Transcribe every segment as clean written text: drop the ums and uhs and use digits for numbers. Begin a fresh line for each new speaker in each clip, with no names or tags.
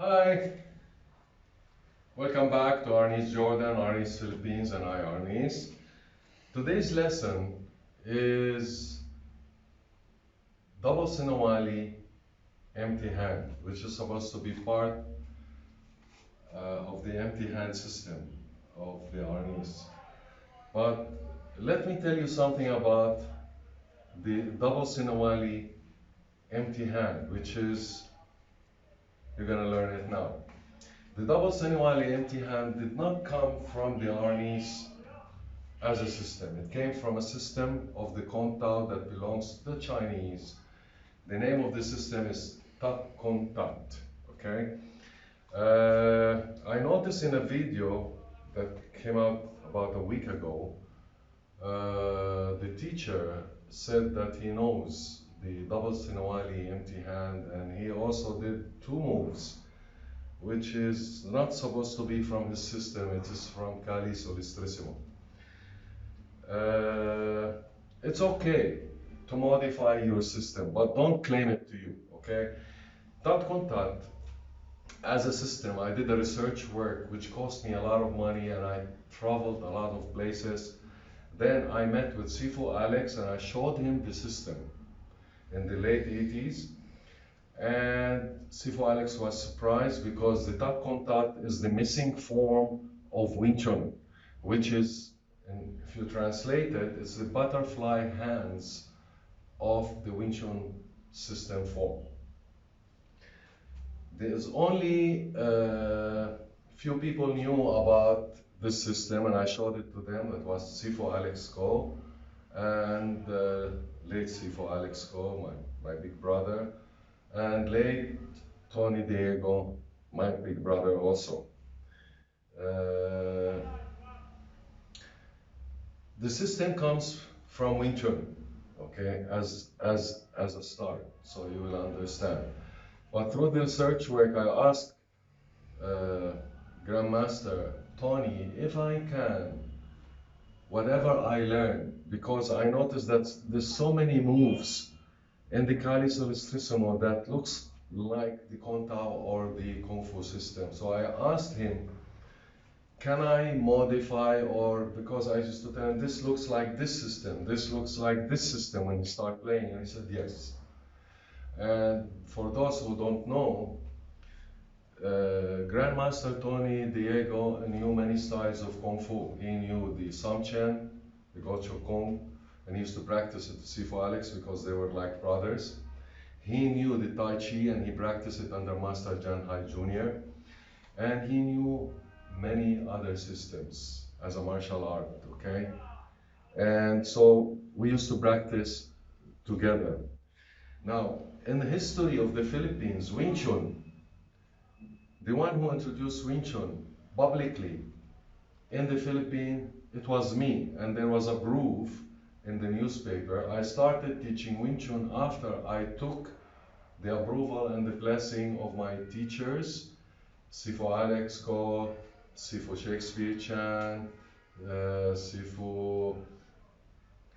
Hi, welcome back to ARNiS Jordan, ARNiS Philippines, and I ARNiS. Today's lesson is double Saniwali empty hand, which is supposed to be part of the empty hand system of the ARNiS. But let me tell you something about the double Saniwali empty hand, which is, you're going to learn it now. The double Saniwali empty hand did not come from the ARNiS as a system. It came from a system of the Kontao that belongs to the Chinese. The name of the system is Tat Kontat, okay? I noticed in a video that came out about a week ago, the teacher said that he knows the double Saniwali empty hand, and he also did two moves, which is not supposed to be from his system. It is from Kali's Ilustrisimo. It's okay to modify your system, but don't claim it to you, okay? Tat Kontat, as a system, I did a research work which cost me a lot of money, and I traveled a lot of places. Then I met with Sifu Alex and I showed him the system in the late 80s. And Sifu Alex was surprised because the Tat Kontat is the missing form of Wing Chun, which is, and if you translate it, it's the butterfly hands of the Wing Chun system form. There's only few people knew about this system, and I showed it to them. It was Sifu Alex Ko and late Sifu Alex Ko, my big brother, and late Tony Diego, my big brother also. The system comes from Wing Chun, okay, as a start, so you will understand. But through the research work, I asked Grandmaster Tony if I can, whatever I learn, because I noticed that there's so many moves in the Kali Ilustrisimo that looks like the Kontao or the Kung Fu system. So I asked him, can I modify, or because I used to tell him, this looks like this system, this looks like this system when you start playing, and he said yes. And for those who don't know, Grandmaster Tony Diego knew many styles of Kung Fu. He knew the Chien, the Gocho Kung, and he used to practice it with Sifu Alex because they were like brothers. He knew the Tai Chi, and he practiced it under Master Jan Hai Jr. And he knew many other systems as a martial art, okay? And so we used to practice together. Now, in the history of the Philippines, Wing Chun, the one who introduced Wing Chun publicly in the Philippines, it was me, and there was a proof in the newspaper. I started teaching Wing Chun after I took the approval and the blessing of my teachers, Sifu Alex Ko, Sifu Shakespeare Chan, Sifu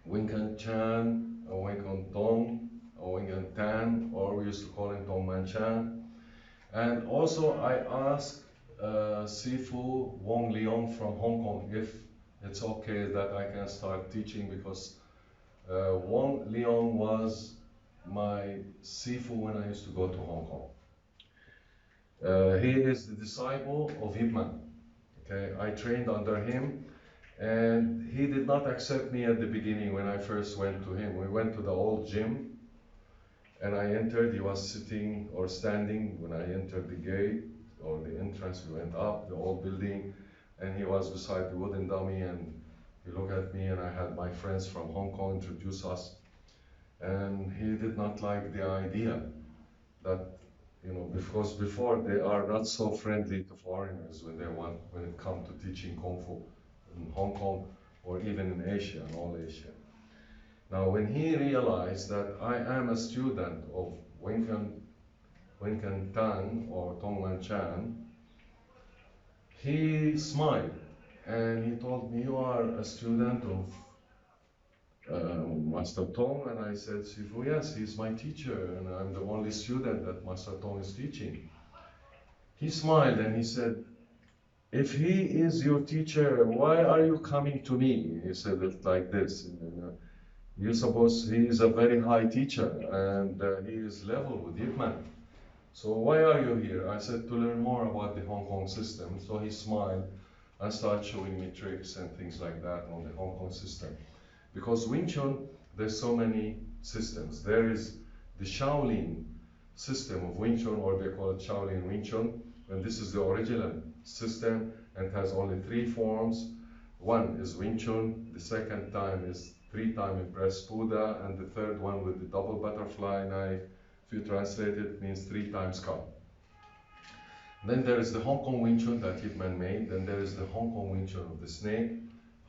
Winkan Chan, or Winkan Tong, or Winkan Tan, or we used to call him Tong Man Chan. And also I asked Sifu Wong Leong from Hong Kong if it's okay that I can start teaching, because Wong Leong was my Sifu when I used to go to Hong Kong. He is the disciple of Ip Man. Okay, I trained under him, and he did not accept me at the beginning when I first went to him. We went to the old gym, and I entered. He was sitting or standing when I entered the gate or the entrance. We went up the old building, and he was beside the wooden dummy, and he looked at me, and I had my friends from Hong Kong introduce us, and he did not like the idea that, you know, because before they are not so friendly to foreigners when it comes to teaching Kung Fu in Hong Kong or even in Asia, in all Asia. Now, when he realized that I am a student of Winkan Tan or Tong Man Chan, he smiled and he told me, you are a student of Master Tong? And I said, Sifu, yes, he's my teacher, and I'm the only student that Master Tong is teaching. he smiled and he said, if he is your teacher, why are you coming to me? He said it like this. You suppose he is a very high teacher and he is level with Ip Man. So why are you here? I said to learn more about the Hong Kong system. So he smiled and started showing me tricks and things like that on the Hong Kong system. Because Wing Chun, there's so many systems. There is the Shaolin system of Wing Chun, or they call it Shaolin Wing Chun, and this is the original system and has only 3 forms. One is Wing Chun, the second time is 3-time impressed Buddha, and the third one with the double butterfly knife, if you translate it, means 3 times come. Then there is the Hong Kong Wing Chun that Ip Man made, then there is the Hong Kong Wing Chun of the snake,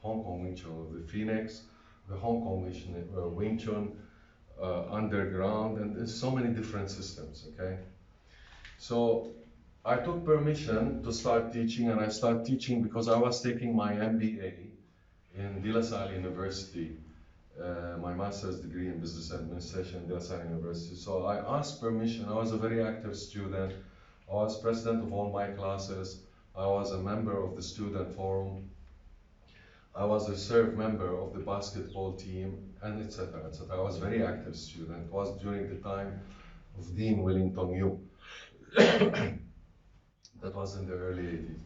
Hong Kong Wing Chun of the phoenix, the Hong Kong Wing Chun underground, and there's so many different systems, okay? So I took permission to start teaching, and I started teaching because I was taking my MBA in De La Salle University, my master's degree in business administration in De La Salle University. So I asked permission. I was a very active student. I was president of all my classes. I was a member of the student forum. I was a reserve member of the basketball team, and etc. etc. I was a very active student. It was during the time of Dean Wellington Yu. That was in the early 80s.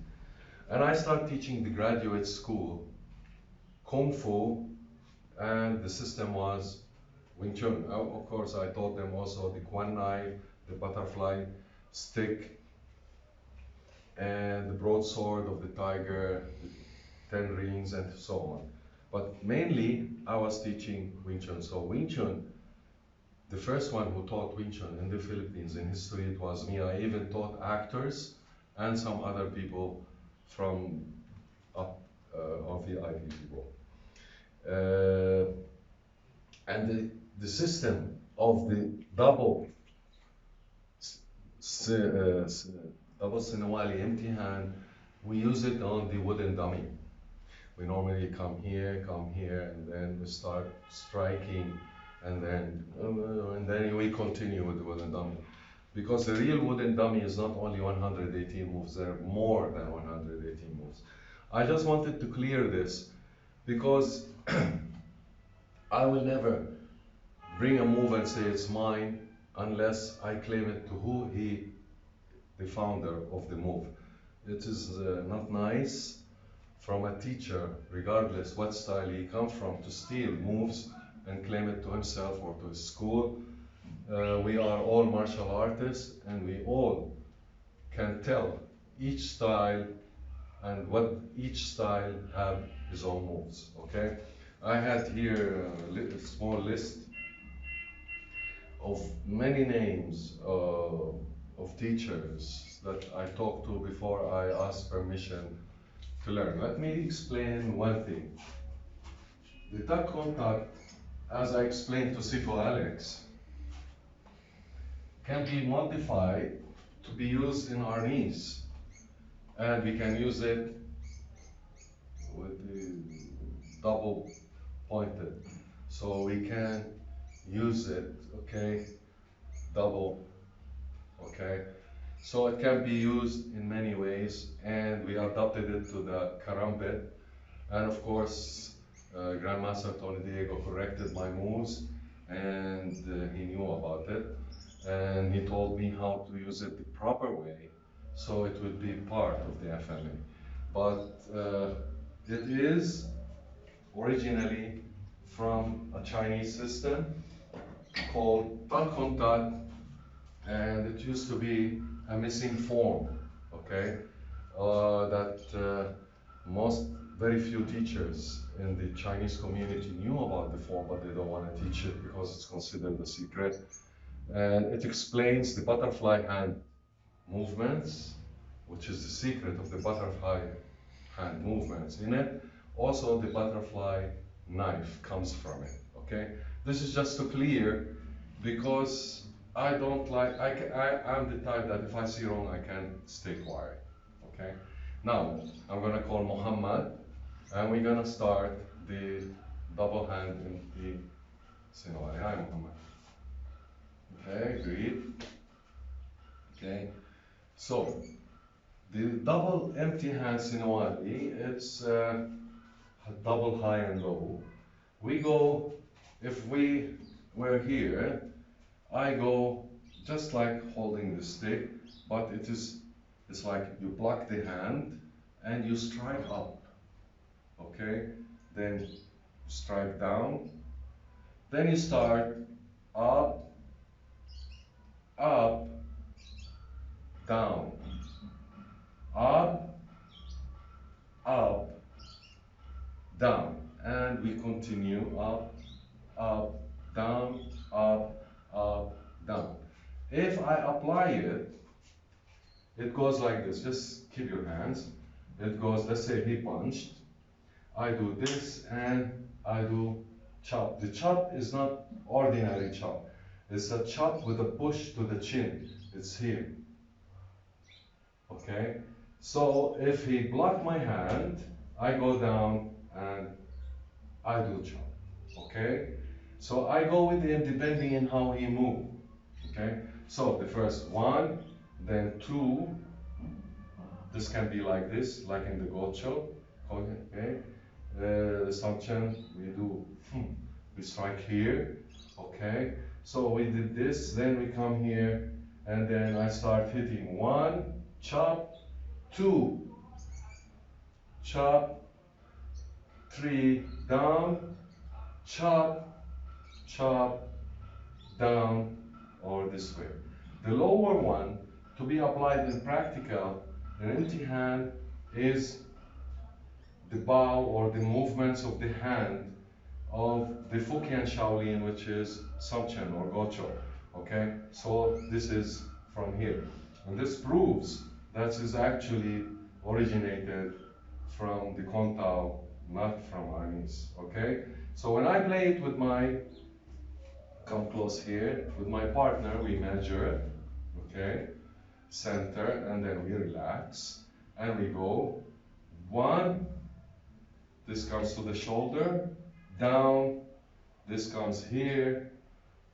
And I started teaching the graduate school Kung Fu, and the system was Wing Chun. Of course, I taught them also the Quan knife, the butterfly stick, and the broadsword of the tiger, the 10 rings, and so on. But mainly, I was teaching Wing Chun. So Wing Chun, the first one who taught Wing Chun in the Philippines in history, it was me. I even taught actors and some other people from of the IP people. And the system of the double Saniwali empty hand, we use it on the wooden dummy. We normally come here, and then we start striking, and then we continue with the wooden dummy. Because the real wooden dummy is not only 118 moves, there are more than 118 moves. I just wanted to clear this because I will never bring a move and say it's mine unless I claim it to who the founder of the move. It is not nice from a teacher, regardless what style he comes from, to steal moves and claim it to himself or to his school. We are all martial artists, and we all can tell each style and what each style have his own moves, okay? I had here a small list of many names of teachers that I talked to before I asked permission to learn. Let me explain one thing. The tuck contact, as I explained to Sifo Alex, can be modified to be used in ARNiS, and we can use it with the double pointed. So we can use it, okay, double, okay. So it can be used in many ways, and we adapted it to the karambit. And of course, Grandmaster Tony Diego corrected my moves, and he knew about it. And he told me how to use it the proper way, so it would be part of the FMA. But it is originally from a Chinese system called Tak Kontat, and it used to be a missing form, okay? Very few teachers in the Chinese community knew about the form, but they don't want to teach it because it's considered a secret. And it explains the butterfly hand movements, which is the secret of the butterfly hand movements in it. Also, the butterfly knife comes from it, okay? This is just to clear, because I don't like, I'm the type that if I see wrong, I can stay quiet, okay? Now, I'm gonna call Muhammad, and we're gonna start the double hand in the Saniwali. Hi, Muhammad. Okay, great. Okay, so The double empty hand Saniwali, it's double high and low. We go, if we were here, I go just like holding the stick, but it's like you block the hand and you strike up, okay? Then you strike down, then you start up, up, down, up, up, down, and we continue up, up, down, up, up, down. If I apply it, it goes like this. Just keep your hands. It goes, let's say he punched. I do this and I do chop. The chop is not ordinary chop. It's a chop with a push to the chin. It's here. Okay? So if he blocked my hand, I go down and I do chop. Okay? So I go with him depending on how he moves. Okay? So the first one, then two. This can be like this, like in the gocho. Okay? The Chien, we strike here. Okay? So we did this, then we come here, and then I start hitting one, chop, two, chop, three, down, chop, chop, down, or this way. The lower one, to be applied in practical, an empty hand, is the bow or the movements of the hand of the Fukian Shaolin, which is Chien or Gocho. Okay, so this is from here, and this proves that is actually originated from the Kontao, not from ARNiS. Okay, so when I play it with my, come close here, with my partner, we measure it. Okay, center, and then we relax, and we go one. This comes to the shoulder, down, this comes here,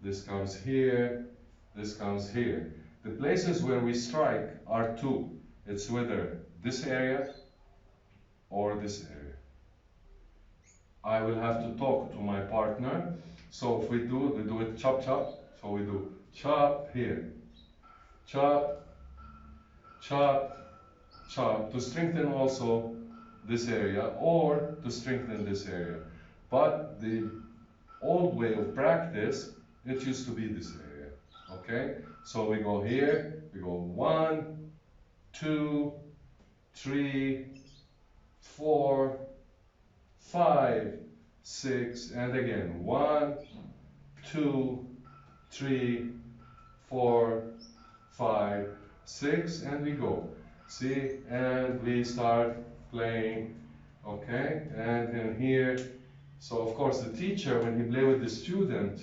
this comes here, this comes here. The places where we strike are two. It's whether this area or this area. I will have to talk to my partner. So if we do it chop chop. So we do chop here, chop, chop, chop, to strengthen also this area or to strengthen this area. But the old way of practice, it used to be this area. Okay? So we go here, we go 1, 2, 3, 4, 5, 6, and again 1, 2, 3, 4, 5, 6, and we go. See, and we start playing, okay, and then here. So of course the teacher, when he play with the student,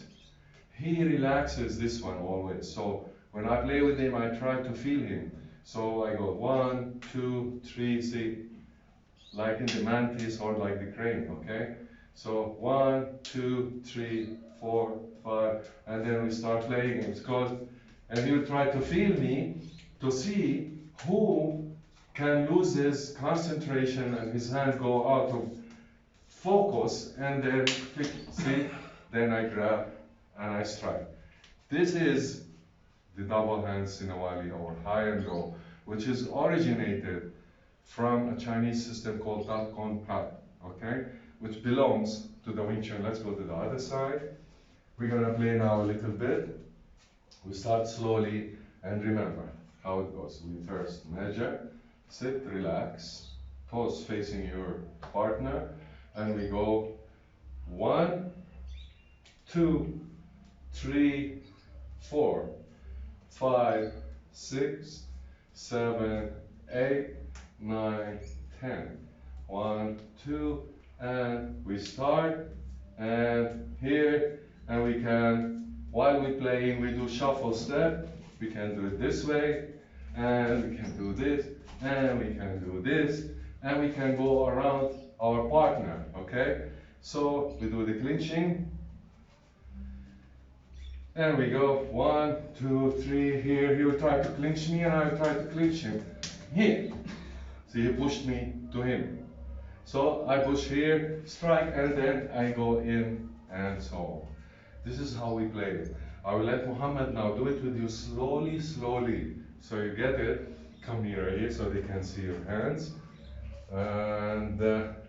he relaxes this one always. So when I play with him, I try to feel him. So I go 1, 2, 3, see, like in the Mantis or like the crane, okay? So 1, 2, 3, 4, 5, and then we start playing. It's called, and he will try to feel me to see who can lose his concentration and his hand go out of focus, and then see, then I grab and I strike. This is the double hand Saniwali or high and low, which is originated from a Chinese system called Tat Kon Pat, okay, which belongs to the Wing Chun. Let's go to the other side. We're gonna play now a little bit. We start slowly, and remember how it goes. We first measure, sit, relax, toes facing your partner, and we go 1, 2, 3, 4, 5, 6, 7, 8, 9, 10. 1, 2, and we start, and here, and we can, while we playing, we do shuffle step. We can do it this way, and we can do this, and we can do this, and we can go around our partner, okay? So we do the clinching, and we go 1, 2, 3, here, he will try to clinch me, and I will try to clinch him. Here, See, he pushed me to him. So I push here, strike, and then I go in, and so on. This is how we play it. I will let Muhammad now do it with you slowly, slowly. So you get it. Come nearer here so they can see your hands. And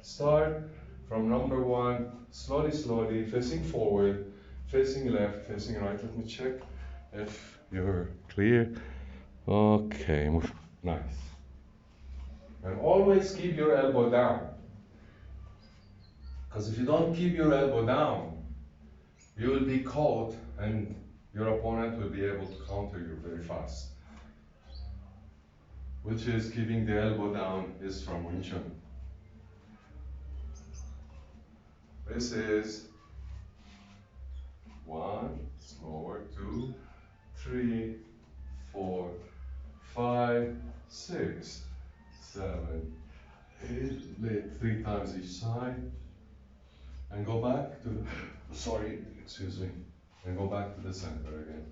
start from number 1, slowly, slowly, facing forward, facing left, facing right. Let me check if you're clear. Okay, nice. And always keep your elbow down. Because if you don't keep your elbow down, you will be caught and your opponent will be able to counter you very fast. Which is keeping the elbow down is from Wing Chun. This is 1, slower, 2, 3, 4, 5, 6, 7, 8, lay 3 times each side. And go back to the, sorry, excuse me, and go back to the center again.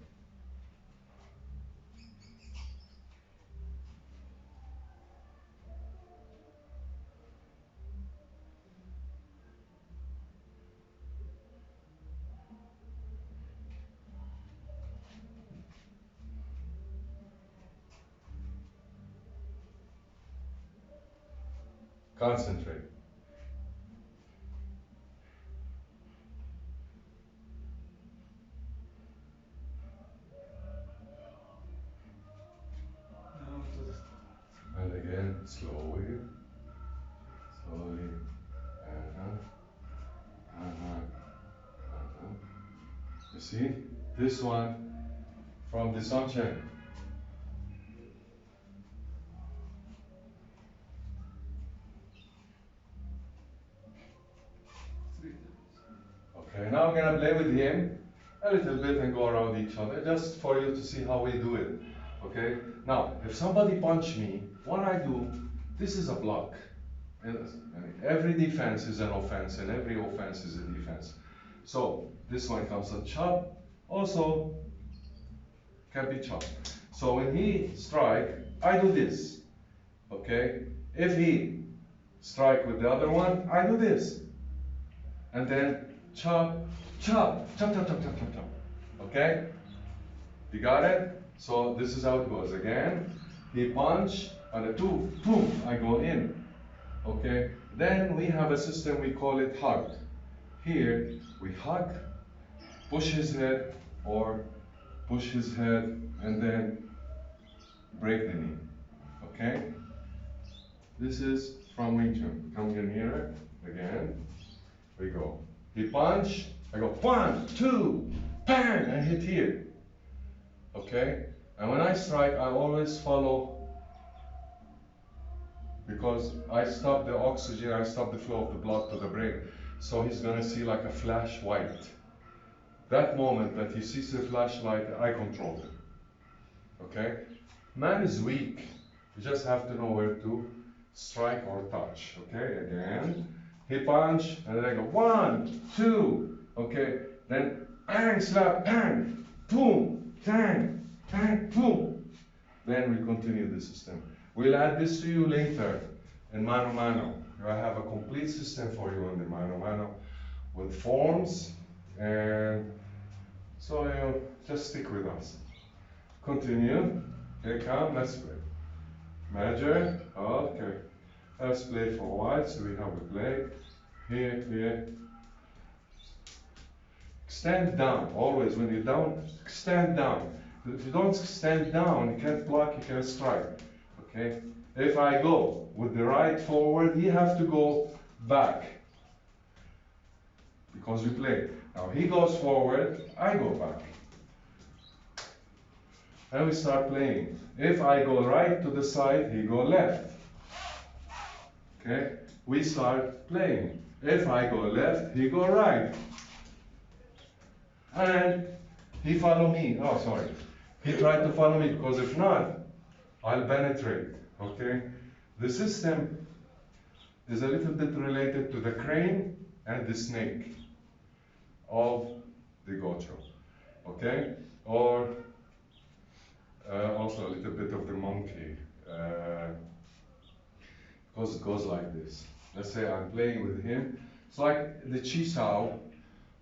Concentrate. And again, slowly, slowly, You see, this one from the Chien. Okay, now we're gonna play with him a little bit and go around each other, just for you to see how we do it. Okay, now if somebody punch me, what I do, this is a block. And every defense is an offense, and every offense is a defense. So this one comes a chop, also can be chopped. So when he strike, I do this. Okay, if he strike with the other one, I do this, and then chop, chop, chop, chop, chop, chop, chop, chop. Okay? You got it? So this is how it goes. Again, he punch, and the 2, boom, I go in. Okay? Then we have a system, we call it hug. Here, we hug, push his head, or push his head, and then break the knee. Okay? This is from Wing Chun. Come here nearer. Again. We go. He punch, I go 1, 2, bang, and hit here. Okay? And when I strike, I always follow, because I stop the oxygen, I stop the flow of the blood to the brain. So he's gonna see like a flash white. That moment that he sees the flashlight, I control him. Okay? Man is weak. You just have to know where to strike or touch. Okay? Again. He punch, and then I go 1, 2, okay? Then bang, slap, bang, boom, bang, bang, boom. Then we continue the system. We'll add this to you later in Mano Mano. I have a complete system for you in the Mano Mano with forms, and so you just stick with us. Continue. Okay, come, let's play. Measure, okay. Let's play for a while, so we have a play. Here, here. Stand down, always when you're down, stand down. If you don't stand down, you can't block, you can't strike. Okay? If I go with the right forward, you have to go back. Because we play. Now he goes forward, I go back. And we start playing. If I go right to the side, he go left. Okay? We start playing. If I go left, he go right. And he follow me. Oh, sorry. He tried to follow me, because if not, I'll penetrate. Okay? The system is a little bit related to the crane and the snake of the gocho. Okay? Or also a little bit of the monkey. because it goes like this. Let's say I'm playing with him. It's like the chi sao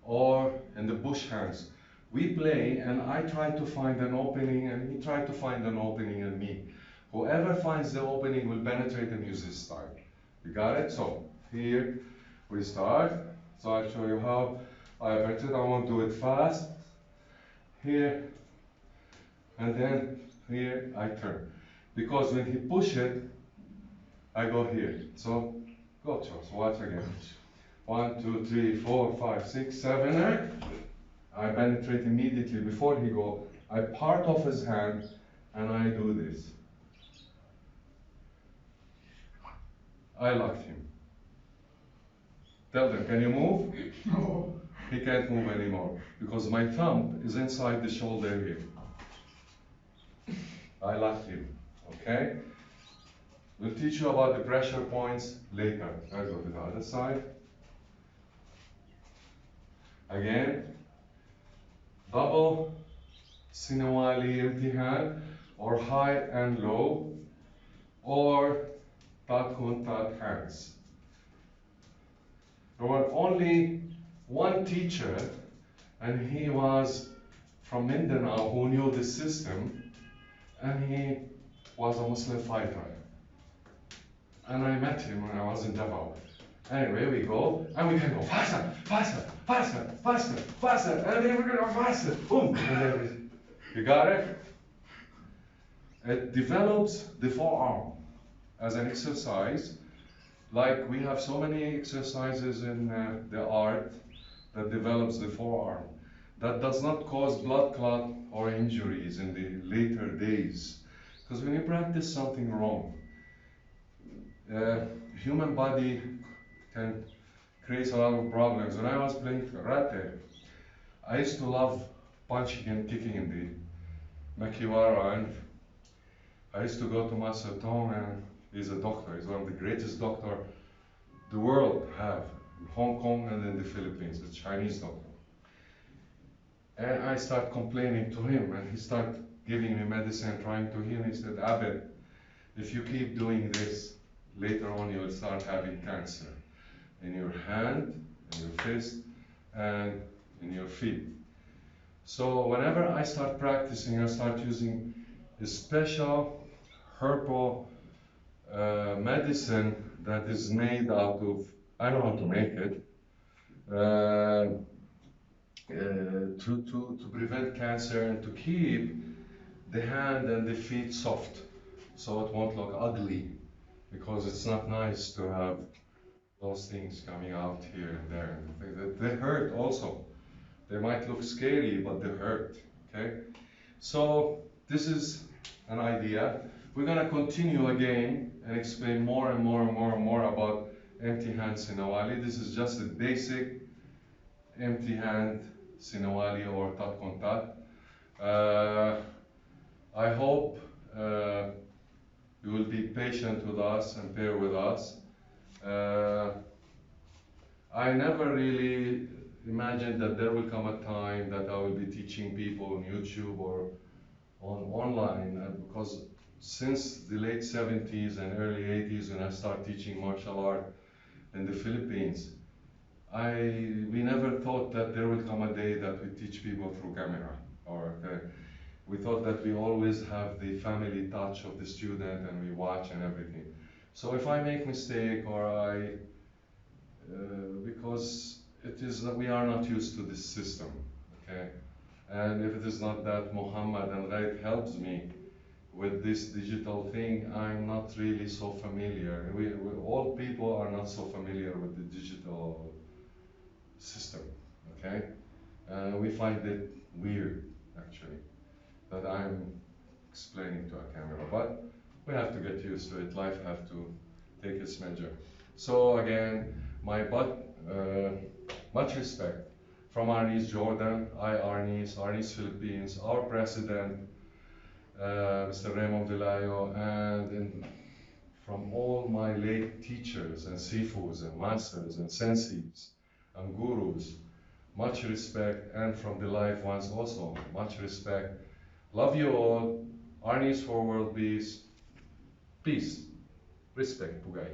or in the bush hands. We play and I try to find an opening and he tried to find an opening in me. Whoever finds the opening will penetrate and use his style. You got it? So here we start. So I'll show you how I penetrate. I won't do it fast. Here and then here I turn. Because when he push it, I go here. So go Charles, watch again. 1, 2, 3, 4, 5, 6, 7, 8. I penetrate immediately before he go. I part off his hand and I do this. I locked him. Tell them, can you move? No. He can't move anymore because my thumb is inside the shoulder here. I locked him, okay? We'll teach you about the pressure points later. Let's go to the other side. Again, double Saniwali empty hand, or high and low, or tat contact hands. There were only one teacher, and he was from Mindanao who knew the system, and he was a Muslim fighter. And I met him when I was in Davao. Anyway, we go, and we can go faster, faster, faster, faster, faster, and then we're gonna faster. Boom! And then you got it? It develops the forearm as an exercise. Like we have so many exercises in the art that develops the forearm. That does not cause blood clot or injuries in the later days. Because when you practice something wrong, human body can create a lot of problems. When I was playing karate, I used to love punching and kicking in the makiwara, and I used to go to Master Tong, and he's a doctor. He's one of the greatest doctors the world have in Hong Kong and in the Philippines, a Chinese doctor. And I start complaining to him, and he started giving me medicine, trying to heal. He said, Abed, if you keep doing this, later on you will start having cancer in your hand, in your fist, and in your feet. So whenever I start practicing, I start using a special herbal medicine that is made out of, I know how to make it, to prevent cancer and to keep the hand and the feet soft, so it won't look ugly, because it's not nice to have those things coming out here and there. They hurt also. They might look scary, but they hurt, okay? So this is an idea. We're gonna continue again and explain more and more and more and more about empty hand Saniwali. This is just the basic empty hand Saniwali or tat contact. I hope you will be patient with us and bear with us. I never really imagined that there will come a time that I will be teaching people on YouTube or online, because since the late 70s and early 80s when I started teaching martial art in the Philippines, we never thought that there will come a day that we teach people through camera. We thought that we always have the family touch of the student and we watch and everything. So if I make mistake or because it is that we are not used to this system, okay? And if it is not that Muhammad and Ghaid helps me with this digital thing, I'm not really so familiar. All people are not so familiar with the digital system, okay? We find it weird, actually, that I'm explaining to a camera, but we have to get used to it. Life has to take its measure. So again, much respect from ARNiS Jordan, ARNiS Philippines, our president, Mr. Raymond Vilayo, and from all my late teachers and sifus and masters and senseis and gurus, much respect, and from the live ones also, much respect. Love you all. ARNiS for world peace. Peace. respect Pugai.